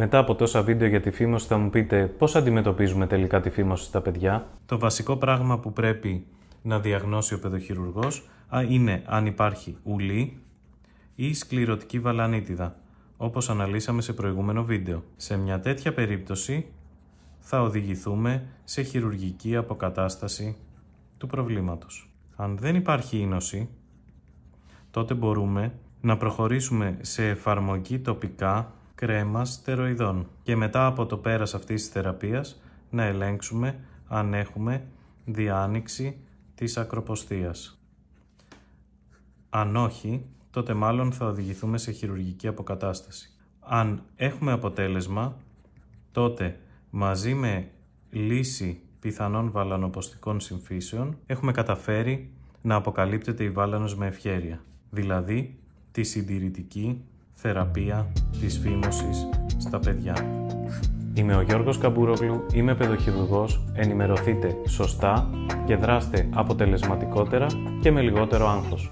Μετά από τόσα βίντεο για τη φήμωση θα μου πείτε πώς αντιμετωπίζουμε τελικά τη φήμωση στα παιδιά. Το βασικό πράγμα που πρέπει να διαγνώσει ο παιδοχειρουργός είναι αν υπάρχει ουλή ή σκληρωτική βαλανίτιδα, όπως αναλύσαμε σε προηγούμενο βίντεο. Σε μια τέτοια περίπτωση θα οδηγηθούμε σε χειρουργική αποκατάσταση του προβλήματος. Αν δεν υπάρχει είνωση, τότε μπορούμε να προχωρήσουμε σε εφαρμογή τοπικά κρέμας στεροειδών και μετά από το πέρας αυτής της θεραπείας να ελέγξουμε αν έχουμε διάνοιξη της ακροποστίας. Αν όχι, τότε μάλλον θα οδηγηθούμε σε χειρουργική αποκατάσταση. Αν έχουμε αποτέλεσμα, τότε μαζί με λύση πιθανών βαλανοποστικών συμφύσεων έχουμε καταφέρει να αποκαλύπτεται η βάλανος με ευχέρεια, δηλαδή τη συντηρητική θεραπεία της φήμωσης στα παιδιά. Είμαι ο Γιώργος Καμπούρογλου, είμαι παιδοχειρουργός, ενημερωθείτε σωστά και δράστε αποτελεσματικότερα και με λιγότερο άγχος.